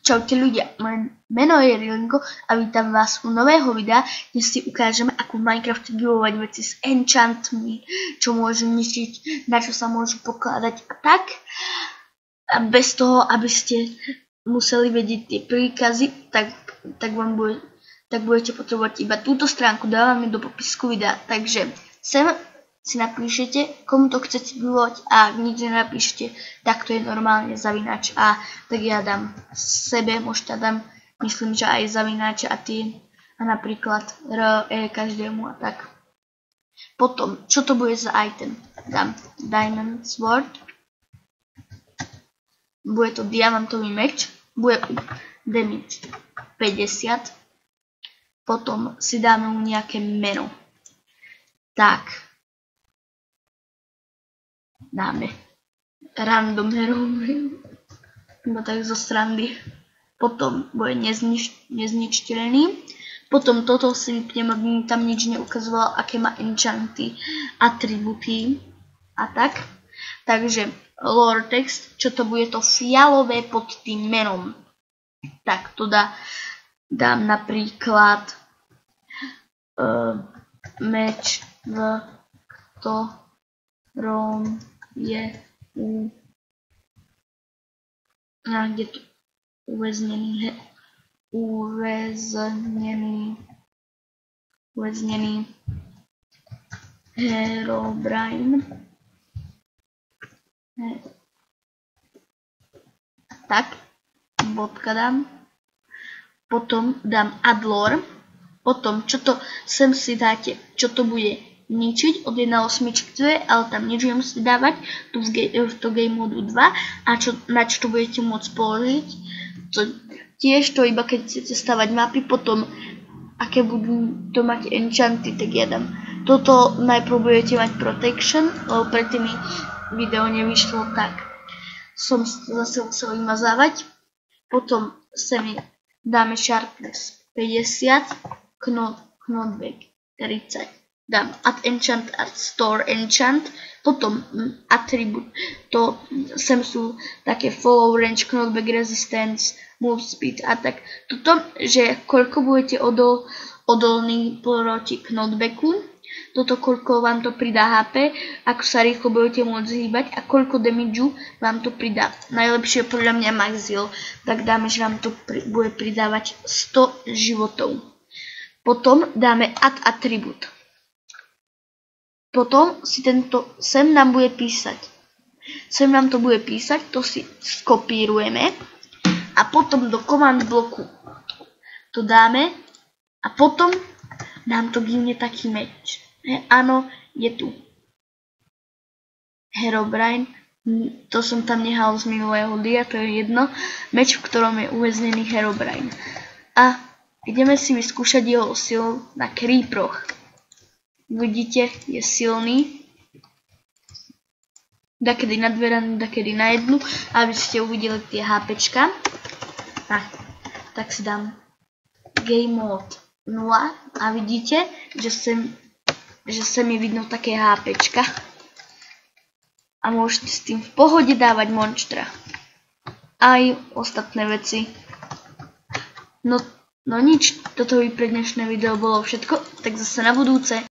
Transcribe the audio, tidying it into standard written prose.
Čaute ľudia, moje meno je Rilinko a vítam vás u nového videa, kde si ukážeme, ako v Minecrafte buildovať veci s enchantmi, čo môžu ničiť, na čo sa môžu pokladať a tak. A bez toho, aby ste museli vedieť tie príkazy, tak budete potrebovať iba túto stránku, dávam ju do popisku videa, takže sem si napíšete, komu to chcete buildovať a ak nič nenapíšete, tak to je normálne zavináč a tak ja dám sebe, možno dám, myslím, že aj zavináče a tie a napríklad každému a tak. Potom, čo to bude za item? Dám diamond sword, bude to diamantový meč, bude damage 50, potom si dáme mu nejaké meno. Tak. Dáme random hero, iba tak zo srandy. Potom bude nezničiteľný. Potom toto si vypnem, aby mi tam nič neukazovalo, aké má enchanty, atributy a tak. Takže lore text, čo to bude to fialové pod tým menom. Tak to dám napríklad meč v ktorom je kde to uväznený Herobrine. Tak, bodka dám. Potom dám add lore. Potom, čo to sem si dáte, čo to bude ničiť od 1.8, ale tam nič nemusíte dávať, tu v to game modu 2 a na čo to budete môcť položiť. Tiež to iba keď chcete stavať mapy, potom aké budú to mať enchanty, tak ja dám. Toto najprv budete mať protection, lebo predtým mi video nevyšlo, tak som zase musel vymazávať. Potom mi dáme sharpness 50, knockback 30. Dám add enchant, add store enchant, potom attribute, to sem sú také follow range, knockback resistance, move speed a tak. Toto, že koľko budete odolní proti knockbacku, toto koľko vám to pridá HP, ako sa rýchlo budete môcť hýbať a koľko damageu vám to pridá. Najlepšie podľa mňa maxil, tak dáme, že vám to bude pridávať 100 životov. Potom dáme add attribute. Potom si sem nám bude písať. Sem nám to bude písať, to si skopírujeme a potom do command bloku to dáme a potom nám to givne taký meč. Áno, je tu Herobrine, to som tam nehal z minulého dia, to je jedno. Meč, v ktorom je uväznený Herobrine. A ideme si vyskúšať jeho silu na creeproch. Vidíte, je silný. Dakedy na dve rany, dakedy na jednu, aby ste uvideli tie HPčka. Tak si dám game mode 0 a vidíte, že sem je vidno také HPčka. A môžete s tým v pohode dávať monstra. Aj ostatné veci. No nič, toto by pre dnešné video bolo všetko, tak zase na budúce.